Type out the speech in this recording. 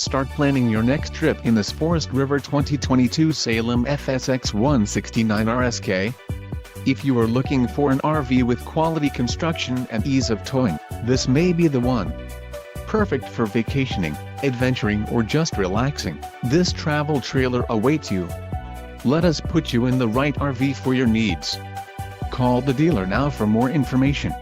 Start planning your next trip in this Forest River 2022 Salem FSX 169 RSK. If you are looking for an RV with quality construction and ease of towing, this may be the one. Perfect for vacationing, adventuring or just relaxing, this travel trailer awaits you. Let us put you in the right RV for your needs. Call the dealer now for more information.